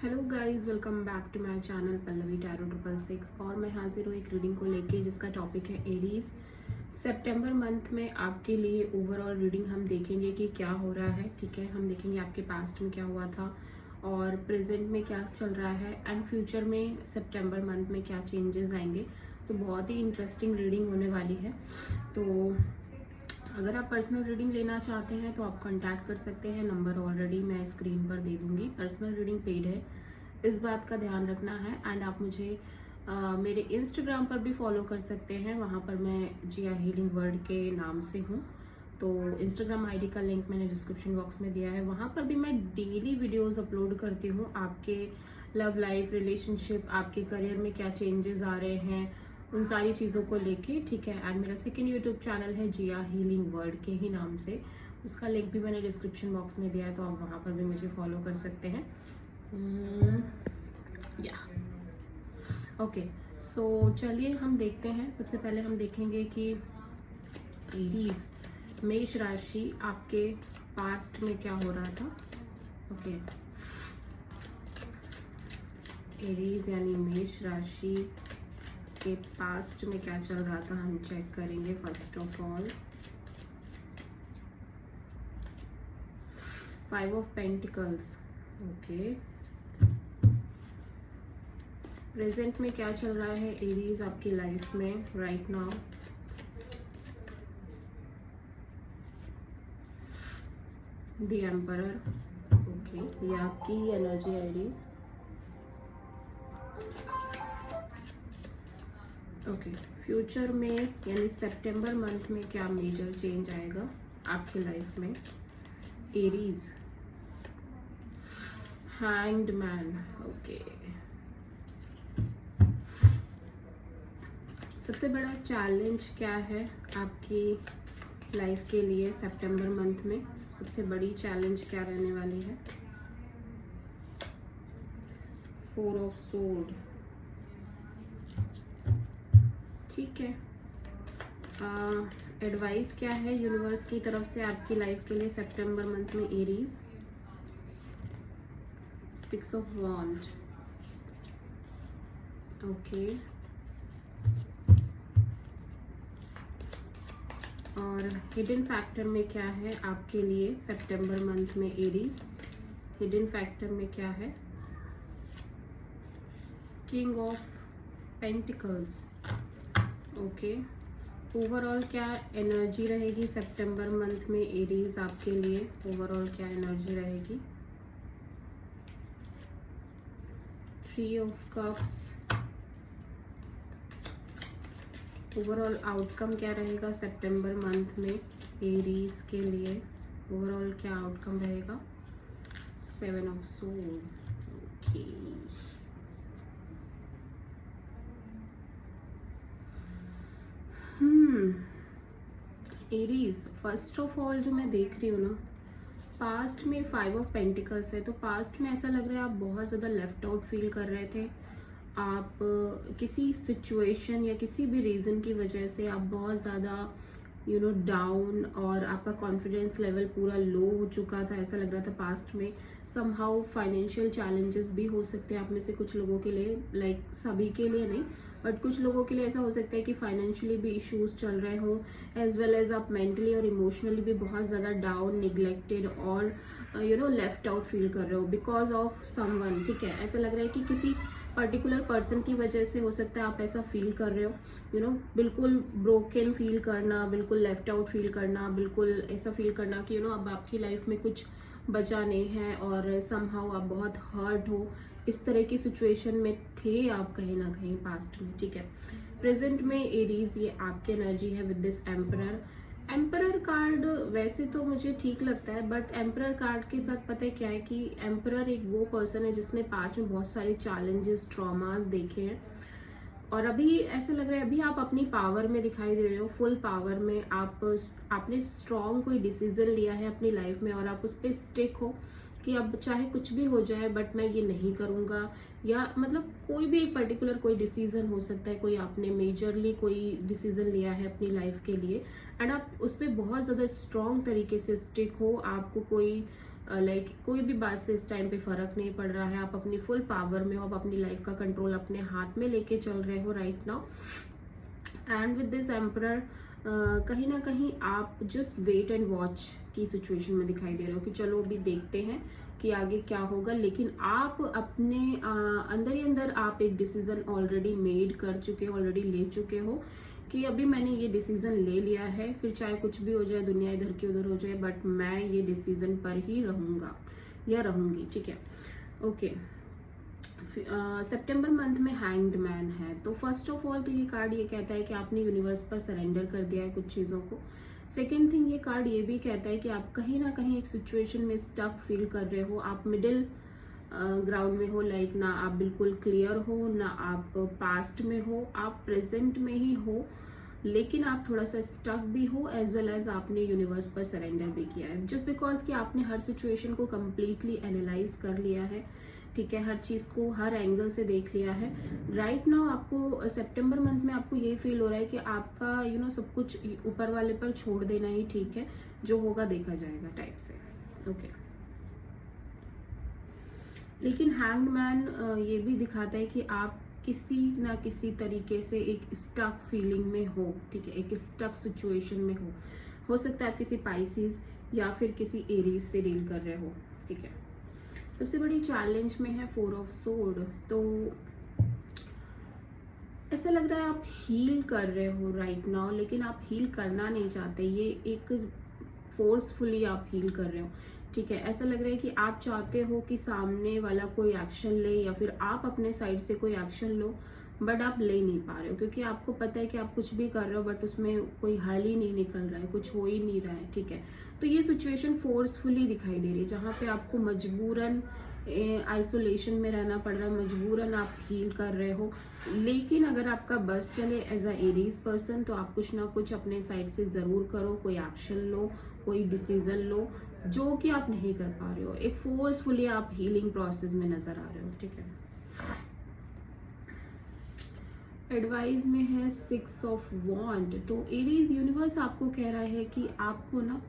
Hello guys, welcome back to my channel Pallavi tarot 666। और मैं हाजिर हूँ एक रीडिंग को लेके जिसका टॉपिक है एरीज। सितंबर मंथ में आपके लिए ओवरऑल रीडिंग हम देखेंगे कि क्या हो रहा है। ठीक है, हम देखेंगे आपके पास्ट में क्या हुआ था और प्रेजेंट में क्या चल रहा है एंड फ्यूचर में सितंबर मंथ में क्या चेंजेस आएंगे। तो बहुत ही इंटरेस्टिंग रीडिंग होने वाली है। तो अगर आप पर्सनल रीडिंग लेना चाहते हैं तो आप कांटेक्ट कर सकते हैं। नंबर ऑलरेडी मैं स्क्रीन पर दे दूंगी। पर्सनल रीडिंग पेड है, इस बात का ध्यान रखना है। एंड आप मुझे मेरे इंस्टाग्राम पर भी फॉलो कर सकते हैं। वहाँ पर मैं जिया हीलिंग वर्ड के नाम से हूँ। तो इंस्टाग्राम आईडी का लिंक मैंने डिस्क्रिप्शन बॉक्स में दिया है। वहाँ पर भी मैं डेली वीडियोस अपलोड करती हूँ। आपके लव लाइफ, रिलेशनशिप, आपके करियर में क्या चेंजेस आ रहे हैं, उन सारी चीज़ों को लेके। ठीक है, एंड मेरा सेकंड यूट्यूब चैनल है जिया हीलिंग वर्ड के ही नाम से। उसका लिंक भी मैंने डिस्क्रिप्शन बॉक्स में दिया है, तो आप वहाँ पर भी मुझे फॉलो कर सकते हैं। या ओके, सो चलिए हम देखते हैं। सबसे पहले हम देखेंगे कि एरीज मेष राशि आपके पास्ट में क्या हो रहा था। ओके, एरीज यानी मेष राशि के पास्ट में क्या चल रहा था हम चेक करेंगे। First of all 5 of pentacles. Okay, present में क्या चल रहा है एरीज आपकी लाइफ में right now. The emperor. Okay, ये आपकी एनर्जी है एरीज। ओके, फ्यूचर में यानी सितंबर मंथ में क्या मेजर चेंज आएगा आपकी लाइफ में एरीज। Hanged man. ओके, सबसे बड़ा चैलेंज क्या है आपकी लाइफ के लिए सितंबर मंथ में? सबसे बड़ी चैलेंज क्या रहने वाली है? 4 ऑफ सोर्ड। ठीक है, एडवाइस क्या है यूनिवर्स की तरफ से आपकी लाइफ के लिए सितंबर मंथ में एरीज? 6 of wand. ओके, और हिडन फैक्टर में क्या है आपके लिए सितंबर मंथ में एरीज? हिडन फैक्टर में क्या है? King of pentacles. Okay, overall क्या एनर्जी रहेगी सितंबर मंथ में एरीज आपके लिए? ओवरऑल क्या एनर्जी रहेगी? 3 ऑफ कप्स। ओवरऑल आउटकम क्या रहेगा सितंबर मंथ में एरीज के लिए? ओवरऑल क्या आउटकम रहेगा? 7 of sword. Okay, Aries first of all जो मैं देख रही हूँ ना, पास्ट में 5 ऑफ पेंटिकल्स है। तो पास्ट में ऐसा लग रहा है आप बहुत ज़्यादा लेफ्ट आउट फील कर रहे थे। आप किसी सिचुएशन या किसी भी रीज़न की वजह से आप बहुत ज़्यादा डाउन, और आपका कॉन्फिडेंस लेवल पूरा लो हो चुका था। ऐसा लग रहा था पास्ट में समहाउ फाइनेंशियल चैलेंजेस भी हो सकते हैं आप में से कुछ लोगों के लिए। लाइक सभी के लिए नहीं, बट कुछ लोगों के लिए ऐसा हो सकता है कि फाइनेंशियली भी इश्यूज चल रहे हो, एज वेल एज आप मेंटली और इमोशनली भी बहुत ज़्यादा डाउन, निगलेक्टेड और लेफ्ट आउट फील कर रहे हो बिकॉज ऑफ समवन। ठीक है, ऐसा लग रहा है कि किसी पर्टिकुलर पर्सन की वजह से हो सकता है आप ऐसा फील कर रहे हो। बिल्कुल ब्रोकन फील करना, बिल्कुल लेफ्ट आउट फील करना, बिल्कुल ऐसा फील करना कि अब आपकी लाइफ में कुछ बचा नहीं है और समहाउ आप बहुत हर्ट हो। इस तरह की सिचुएशन में थे आप कहीं ना कहीं पास्ट में। ठीक है, प्रेजेंट में एरीज ये आपकी एनर्जी है with this emperor. Emperor card वैसे तो मुझे ठीक लगता है, बट एम्परर कार्ड के साथ पता है क्या है कि एम्परर एक वो पर्सन है जिसने पास्ट में बहुत सारे चैलेंजेस, ट्रॉमास देखे हैं, और अभी ऐसा लग रहा है अभी आप अपनी पावर में दिखाई दे रहे हो, फुल पावर में। आपने स्ट्रॉन्ग कोई डिसीजन लिया है अपनी लाइफ में और आप उस पर स्टिक हो कि अब चाहे कुछ भी हो जाए बट मैं ये नहीं करूँगा, या मतलब कोई भी एक पर्टिकुलर कोई डिसीजन हो सकता है, कोई आपने मेजरली कोई डिसीजन लिया है अपनी लाइफ के लिए एंड आप उस पर बहुत ज़्यादा स्ट्रॉन्ग तरीके से स्टिक हो। आपको कोई लाइक कोई भी बात से इस टाइम पे फर्क नहीं पड़ रहा है, आप अपनी फुल पावर में हो, आप अपनी लाइफ का कंट्रोल अपने हाथ में लेके चल रहे हो right now. And with this emperor कहीं ना कहीं आप जस्ट वेट एंड वॉच की सिचुएशन में दिखाई दे रहे हो कि चलो अभी देखते हैं कि आगे क्या होगा, लेकिन आप अपने अंदर ही अंदर आप एक डिसीजन ऑलरेडी मेड कर चुके हो, ऑलरेडी ले चुके हो कि अभी मैंने ये डिसीजन ले लिया है, फिर चाहे कुछ भी हो जाए, दुनिया इधर की उधर हो जाए, बट मैं ये डिसीजन पर ही रहूंगा या रहूंगी, ठीक है। ओके, सितंबर मंथ में हैंग्ड मैन है, तो फर्स्ट ऑफ ऑल तो ये कार्ड ये कहता है कि आपने यूनिवर्स पर सरेंडर कर दिया है कुछ चीज़ों को। सेकेंड थिंग, ये कार्ड ये भी कहता है कि आप कहीं ना कहीं एक सिचुएशन में स्टक फील कर रहे हो, आप मिडिल ग्राउंड में हो, लाइक ना आप बिल्कुल क्लियर हो, ना आप पास्ट में हो, आप प्रेजेंट में ही हो, लेकिन आप थोड़ा सा स्टक भी हो, एज वेल एज आपने यूनिवर्स पर सरेंडर भी किया है, जस्ट बिकॉज कि आपने हर सिचुएशन को कम्प्लीटली एनालाइज कर लिया है, ठीक है, हर चीज़ को हर एंगल से देख लिया है। राइट नाउ आपको सितंबर मंथ में आपको ये फील हो रहा है कि आपका सब कुछ ऊपर वाले पर छोड़ देना ही ठीक है, जो होगा देखा जाएगा टाइप से। ओके, लेकिन हैंग्ड मैन ये भी दिखाता है कि आप किसी ना किसी तरीके से एक स्टक फीलिंग में हो, ठीक है, एक स्टक सिचुएशन में हो सकता है आप किसी पाइसिस या फिर किसी एरीज से डील कर रहे हो, ठीक है। सबसे बड़ी चैलेंज में है 4 ऑफ सोर्ड, तो ऐसा लग रहा है आप हील कर रहे हो राइट नाउ, लेकिन आप हील करना नहीं चाहते, ये एक फोर्सफुली आप हील कर रहे हो, ठीक है। ऐसा लग रहा है कि आप चाहते हो कि सामने वाला कोई एक्शन ले या फिर आप अपने साइड से कोई एक्शन लो, बट आप ले नहीं पा रहे हो क्योंकि आपको पता है कि आप कुछ भी कर रहे हो बट उसमें कोई हल ही नहीं निकल रहा है, कुछ हो ही नहीं रहा है, ठीक है। तो ये सिचुएशन फोर्सफुली दिखाई दे रही है जहाँ पे आपको मजबूरन आइसोलेशन में रहना पड़ रहा है, मजबूरन आप हील कर रहे हो। लेकिन अगर आपका बस चले एज अ एरीज पर्सन तो आप कुछ ना कुछ अपने साइड से ज़रूर करो, कोई एक्शन लो, कोई डिसीजन लो जो कि आप नहीं कर पा रहे हो, एक फोर्सफुली आप हीलिंग प्रोसेस में नजर आ रहे हो, ठीक है। एडवाइस में है 6 ऑफ वॉन्ड, तो एरीज यूनिवर्स आपको कह रहा है कि आपको ना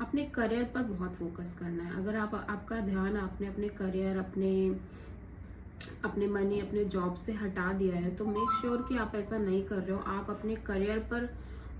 अपने करियर पर बहुत फोकस करना है। अगर आपका ध्यान आपने अपने करियर, अपने मनी, अपने जॉब से हटा दिया है तो मेक श्योर कि आप ऐसा नहीं कर रहे हो। आप अपने करियर पर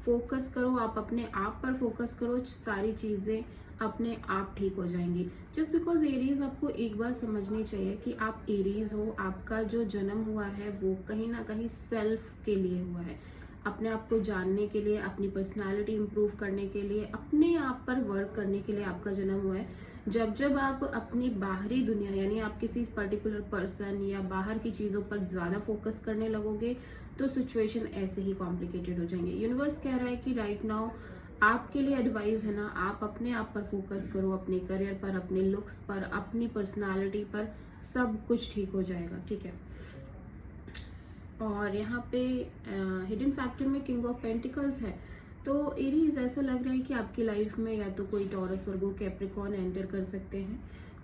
फोकस करो, आप अपने आप पर फोकस करो, सारी चीज़ें अपने आप ठीक हो जाएंगी। जस्ट बिकॉज एरीज आपको एक बात समझनी चाहिए कि आप एरीज हो, आपका जो जन्म हुआ है वो कहीं ना कहीं सेल्फ के लिए हुआ है, अपने आप को जानने के लिए, अपनी पर्सनालिटी इंप्रूव करने के लिए, अपने आप पर वर्क करने के लिए आपका जन्म हुआ है। जब आप अपनी बाहरी दुनिया यानी आप किसी पर्टिकुलर पर्सन या बाहर की चीज़ों पर ज़्यादा फोकस करने लगोगे तो सिचुएशन ऐसे ही कॉम्प्लिकेटेड हो जाएंगे। यूनिवर्स कह रहा है कि राइट नाउ आपके लिए एडवाइस है ना, आप अपने आप पर फोकस करो, अपने करियर पर, अपने लुक्स पर, अपनी पर्सनालिटी पर, सब कुछ ठीक हो जाएगा, ठीक है। और यहाँ पे हिडन फैक्टर में किंग ऑफ पेंटिकल्स है, तो एरीज ऐसा लग रहा है कि आपकी लाइफ में या तो कोई टॉरस, वर्गो, कैप्रिकॉर्न एंटर कर सकते हैं,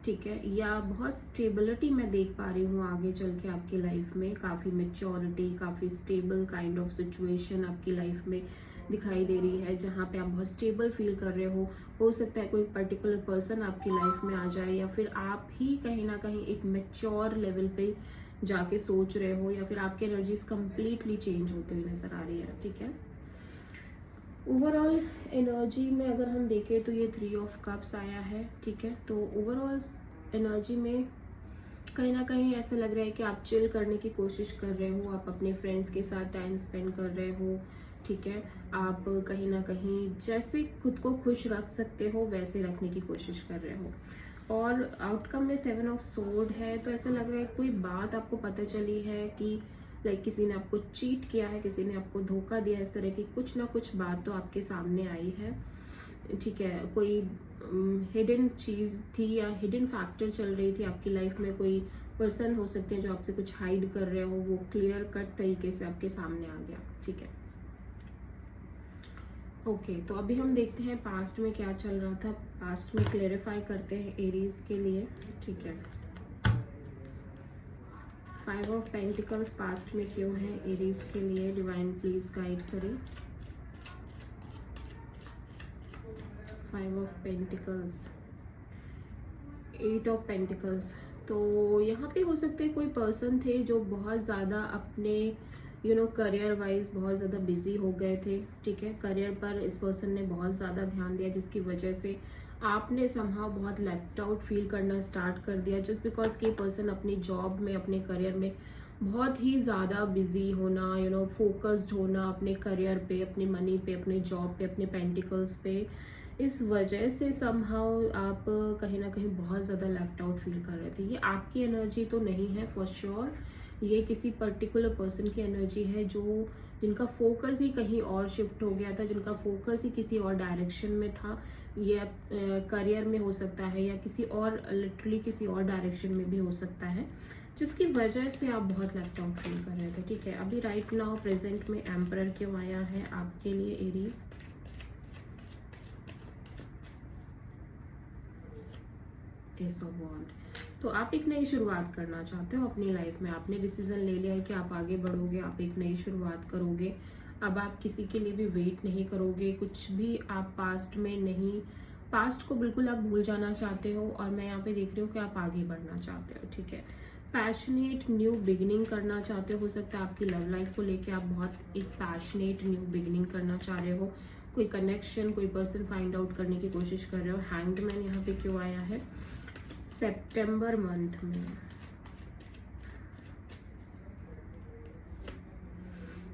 ठीक है, या बहुत स्टेबिलिटी मैं देख पा रही हूँ आगे चल के आपकी लाइफ में, काफ़ी मेच्योरिटी, काफ़ी स्टेबल काइंड ऑफ सिचुएशन आपकी लाइफ में दिखाई दे रही है जहाँ पे आप बहुत स्टेबल फील कर रहे हो सकता है कोई पर्टिकुलर पर्सन आपकी लाइफ में आ जाए या फिर आप ही कहीं ना कहीं एक मेच्योर लेवल पे जाके सोच रहे हो या फिर आपकी एनर्जीज कंप्लीटली चेंज होते हुए नजर आ रही है, ठीक है। ओवरऑल एनर्जी में अगर हम देखें तो ये 3 ऑफ कप्स आया है, ठीक है। तो ओवरऑल एनर्जी में कहीं ना कहीं ऐसा लग रहा है कि आप चिल करने की कोशिश कर रहे हो, आप अपने फ्रेंड्स के साथ टाइम स्पेंड कर रहे हो, ठीक है। आप कहीं ना कहीं जैसे खुद को खुश रख सकते हो वैसे रखने की कोशिश कर रहे हो। और आउटकम में 7 ऑफ सोर्ड है, तो ऐसा लग रहा है कोई बात आपको पता चली है कि लाइक किसी ने आपको चीट किया है, किसी ने आपको धोखा दिया, इस तरह की कुछ ना कुछ बात तो आपके सामने आई है, ठीक है। कोई हिडन चीज़ थी या हिडन फैक्टर चल रही थी आपकी लाइफ में, कोई पर्सन हो सकते हैं जो आपसे कुछ हाइड कर रहे हो, वो क्लियर कट तरीके से आपके सामने आ गया, ठीक है। ओके, तो अभी हम देखते हैं पास्ट में क्या चल रहा था, पास्ट में क्लेरिफाई करते हैं एरीज के लिए, ठीक है। 5 ऑफ पेंटिकल्स पास्ट में क्यों है एरीज के लिए, डिवाइन प्लीज गाइड करें। 5 ऑफ पेंटिकल्स, 8 ऑफ पेंटिकल्स। तो यहाँ पे हो सकते हैं कोई पर्सन थे जो बहुत ज़्यादा अपने करियर वाइज बहुत ज़्यादा बिजी हो गए थे, ठीक है। करियर पर इस पर्सन ने बहुत ज़्यादा ध्यान दिया, जिसकी वजह से आपने समहाउ बहुत लेफ्ट आउट फील करना स्टार्ट कर दिया, जस्ट बिकॉज कि पर्सन अपनी जॉब में, अपने करियर में बहुत ही ज़्यादा बिजी होना, फोकस्ड होना अपने करियर पे, अपनी मनी पे, अपने जॉब पे, अपने पेंटिकल्स पे। इस वजह से समहाउ आप कहीं ना कहीं बहुत ज़्यादा लेफ्ट आउट फील कर रहे थे। ये आपकी एनर्जी तो नहीं है फॉर श्योर, ये किसी पर्टिकुलर पर्सन की एनर्जी है जिनका फोकस ही कहीं और शिफ्ट हो गया था, जिनका फोकस ही किसी और डायरेक्शन में था। ये करियर में हो सकता है या किसी और लिटरली किसी और डायरेक्शन में भी हो सकता है, जिसकी वजह से आप बहुत लेफ्ट आउट फील कर रहे थे, ठीक है। अभी राइट नाउ प्रेजेंट में एम्परर क्यों आया है आपके लिए एरीज? एस ऑफ वॉन्ड। तो आप एक नई शुरुआत करना चाहते हो अपनी लाइफ में, आपने डिसीजन ले लिया है कि आप आगे बढ़ोगे, आप एक नई शुरुआत करोगे। अब आप किसी के लिए भी वेट नहीं करोगे, कुछ भी आप पास्ट में नहीं, पास्ट को बिल्कुल आप भूल जाना चाहते हो। और मैं यहाँ पे देख रही हूँ कि आप आगे बढ़ना चाहते हो, ठीक है। पैशनेट न्यू बिगिनिंग करना चाहते हो सकता है आपकी लव लाइफ को लेके आप बहुत एक पैशनेट न्यू बिगिनिंग करना चाह रहे हो। कोई कनेक्शन, कोई पर्सन फाइंड आउट करने की कोशिश कर रहे हो। हैंग्ड मैन यहाँ पे क्यों आया है सितंबर मंथ में?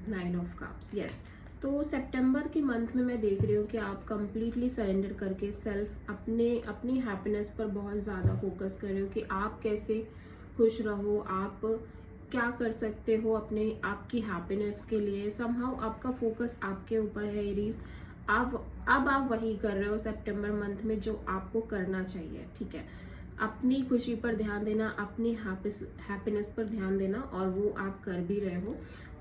9 ऑफ कप्स, यस। तो सितंबर के मंथ में मैं देख रही हूँ कि आप कंप्लीटली सरेंडर करके सेल्फ अपनी हैप्पीनेस पर बहुत ज़्यादा फोकस कर रहे हो कि आप कैसे खुश रहो, आप क्या कर सकते हो अपने आपकी हैप्पीनेस के लिए। समहाउ आपका फोकस आपके ऊपर है एरीज। अब आप वही कर रहे हो सितंबर मंथ में जो आपको करना चाहिए, ठीक है। अपनी खुशी पर ध्यान देना, अपनी हैप्पीनेस पर ध्यान देना, और वो आप कर भी रहे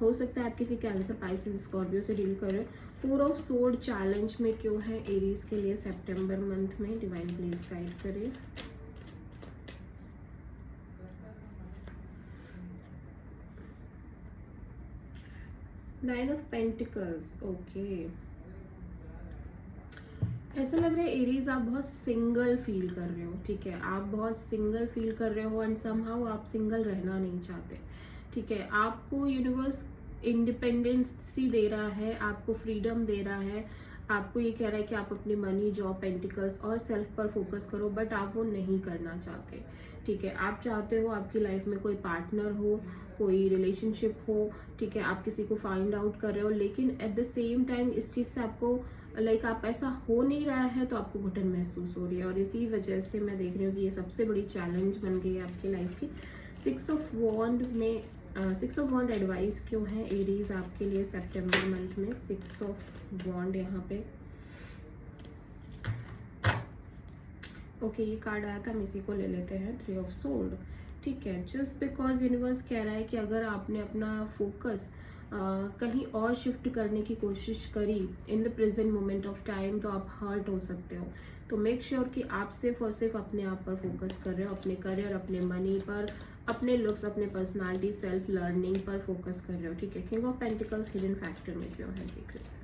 हो सकता है आप किसी कैंसर, पाइसेस, स्कॉर्पियो से डील कर रहे हो। 4 ऑफ सोर्ड चैलेंज में क्यों है एरीज के लिए सितंबर मंथ में? डिवाइन प्लीज गाइड करें। Nine of pentacles, okay. ऐसा लग रहा है एरीज आप बहुत सिंगल फील कर रहे हो, ठीक है। आप बहुत सिंगल फील कर रहे हो एंड समहाउ आप सिंगल रहना नहीं चाहते, ठीक है। आपको यूनिवर्स इंडिपेंडेंसी दे रहा है, आपको फ्रीडम दे रहा है, आपको ये कह रहा है कि आप अपनी मनी, जॉब, पेंटिकल्स और सेल्फ पर फोकस करो, बट आप वो नहीं करना चाहते, ठीक है। आप चाहते हो आपकी लाइफ में कोई पार्टनर हो, कोई रिलेशनशिप हो, ठीक है। आप किसी को फाइंड आउट कर रहे हो, लेकिन एट द सेम टाइम इस चीज़ से आपको आप ऐसा हो नहीं रहा है तो आपको घुटन महसूस हो रही है, और इसी वजह से मैं देख रही हूँ कि ये सबसे बड़ी चैलेंज बन गई है आपकी लाइफ की। 6 ऑफ वॉन्ड में 6 ऑफ वॉन्ड एडवाइस क्यों है एरीज आपके लिए सितंबर मंथ में? 6 ऑफ वॉन्ड यहाँ पे, ओके। ये कार्ड आया था, हम इसी को ले लेते हैं। 3 ऑफ सोर्ड, ठीक है। जस्ट बिकॉज यूनिवर्स कह रहा है कि अगर आपने अपना फोकस कहीं और शिफ्ट करने की कोशिश करी in the present moment of time, तो आप हर्ट हो सकते हो। तो मेक श्योर कि आप सिर्फ और सिर्फ अपने आप पर फोकस कर रहे हो, अपने करियर, अपने मनी पर, अपने लुक्स, अपने पर्सनालिटी, सेल्फ लर्निंग पर फोकस कर रहे हो, ठीक है। King of pentacles hidden factor में क्यों है देख लेते हैं।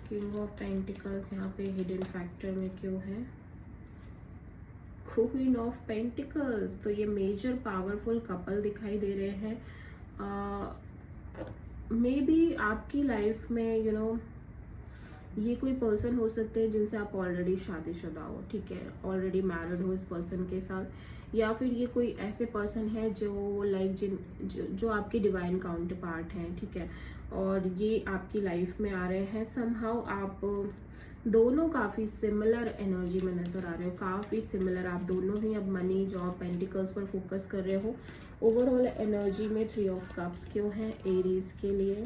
किंग ऑफ पेंटिकल्स यहाँ पे हिडन फैक्टर में क्यों है? Queen of pentacles. तो ये मेजर पावरफुल कपल दिखाई दे रहे हैं। मे बी आपकी लाइफ में ये कोई पर्सन हो सकते हैं जिनसे आप ऑलरेडी शादीशुदा हो, ठीक है, ऑलरेडी मैरिड हो इस पर्सन के साथ, या फिर ये कोई ऐसे पर्सन है जो जो आपके डिवाइन काउंटर पार्ट हैं, ठीक है, और ये आपकी लाइफ में आ रहे हैं। समहाउ आप दोनों काफ़ी सिमिलर एनर्जी में नज़र आ रहे हो, काफ़ी सिमिलर। आप दोनों ही अब मनी, जॉब, पेंटिकल्स पर फोकस कर रहे हो। ओवरऑल एनर्जी में 3 ऑफ कप्स क्यों है एरीज के लिए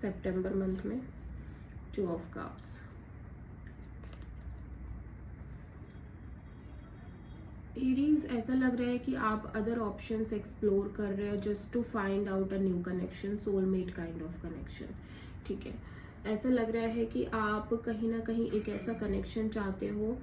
सितंबर मंथ में? 2 ऑफ कप्स। एरीज ऐसा लग रहा है कि आप अदर ऑप्शंस एक्सप्लोर कर रहे हो just to find out a new connection, soulmate kind of connection, ठीक है। ऐसा लग रहा है कि आप कहीं ना कहीं एक ऐसा कनेक्शन चाहते हो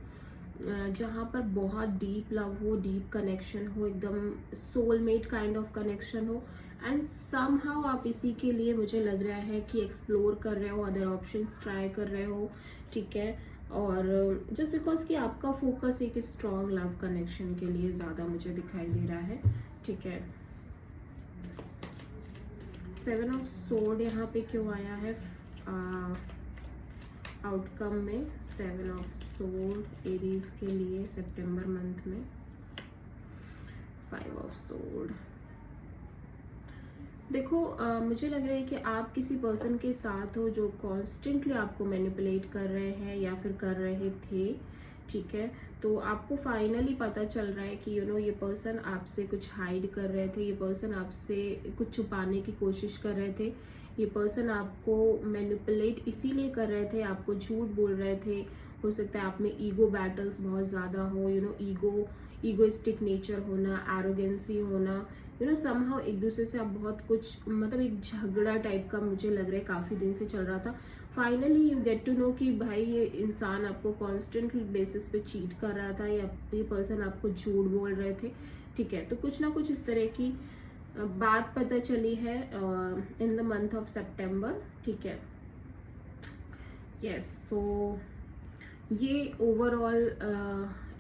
जहाँ पर बहुत डीप लव हो, डीप कनेक्शन हो, एकदम सोलमेट काइंड ऑफ कनेक्शन हो, एंड समहाउ आप इसी के लिए मुझे लग रहा है कि एक्सप्लोर कर रहे हो, अदर ऑप्शंस ट्राई कर रहे हो, ठीक है। और जस्ट बिकॉज कि आपका फोकस एक स्ट्रॉन्ग लव कनेक्शन के लिए ज़्यादा मुझे दिखाई दे रहा है, ठीक है। 7 ऑफ सोर्ड यहाँ पे क्यों आया है आउटकम में? 7 ऑफ सोर्ड एरीज के लिए सितंबर मंथ में। 5 ऑफ सोर्ड, देखो मुझे लग रहा है कि आप किसी पर्सन के साथ हो जो कॉन्स्टेंटली आपको मैनिपुलेट कर रहे हैं या फिर कर रहे थे, ठीक है। तो आपको फाइनली पता चल रहा है कि ये पर्सन आपसे कुछ हाइड कर रहे थे, ये पर्सन आपसे कुछ छुपाने की कोशिश कर रहे थे, ये पर्सन आपको मैनिपुलेट इसीलिए कर रहे थे, आपको झूठ बोल रहे थे। हो सकता है आप में ईगो बैटल्स बहुत ज़्यादा हो, ईगोइस्टिक नेचर होना, एरोगेंसी होना, समहाउ एक दूसरे से आप बहुत कुछ मतलब एक झगड़ा टाइप का मुझे लग रहा है काफ़ी दिन से चल रहा था। Finally you get to know कि भाई ये इंसान आपको कॉन्स्टेंट बेसिस पे चीट कर रहा था या ये पर्सन आपको झूठ बोल रहे थे, ठीक है। तो कुछ ना कुछ इस तरह की बात पता चली है इन द मंथ ऑफ सितंबर, ठीक है। यस, सो ये ओवरऑल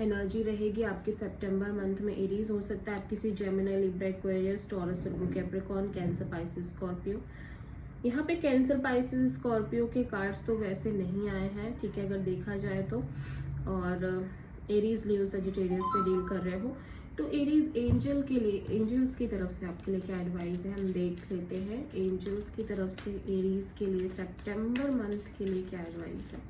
एनर्जी रहेगी आपके सितंबर मंथ में। एरीज हो सकता है आप किसी जेमिनी, लिब्रा, एक्वेरियस, टॉरस, वर्गो, कैप्रिकॉर्न, कैंसर, पाइसिस, स्कॉर्पियो। यहाँ पे कैंसर, पाइसिस, स्कॉर्पियो के कार्ड्स तो वैसे नहीं आए हैं, ठीक है, अगर देखा जाए तो। और एरीज, लियो, सजिटेरियस से डील कर रहे हो तो एरीज एंजल के लिए, एंजल्स की तरफ से आपके लिए क्या एडवाइस है हम देख लेते हैं। एंजल्स की तरफ से एरीज के लिए सितंबर मंथ के लिए क्या एडवाइस है?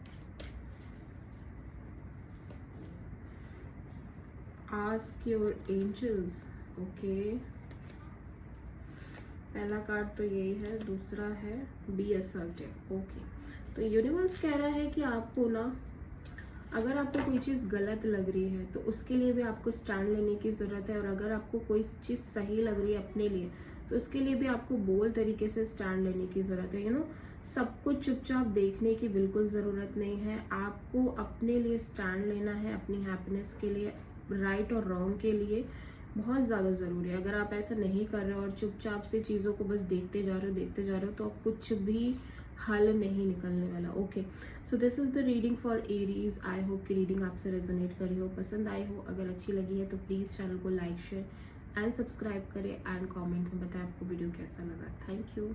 Ask your angels, okay. पहला कार्ड तो यही है, दूसरा है बी असर्टिव, ओके। तो यूनिवर्स कह रहा है कि आपको ना, अगर आपको कोई चीज़ गलत लग रही है तो उसके लिए भी आपको स्टैंड लेने की ज़रूरत है, और अगर आपको कोई चीज़ सही लग रही है अपने लिए तो उसके लिए भी आपको बोल्ड तरीके से स्टैंड लेने की ज़रूरत है। सब कुछ चुपचाप देखने की बिल्कुल ज़रूरत नहीं है, आपको अपने लिए स्टैंड लेना है, अपनी हैप्पीनेस के लिए, राइट और रॉन्ग के लिए बहुत ज़्यादा ज़रूरी है। अगर आप ऐसा नहीं कर रहे हो और चुपचाप से चीज़ों को बस देखते जा रहे हो तो आप कुछ भी हल नहीं निकलने वाला, okay. So this is the reading for Aries. I hope कि रीडिंग आपसे रेजोनेट करी हो, पसंद आई हो। अगर अच्छी लगी है तो प्लीज़ चैनल को लाइक, शेयर एंड सब्सक्राइब करें एंड कमेंट में बताएं आपको वीडियो कैसा लगा। Thank you.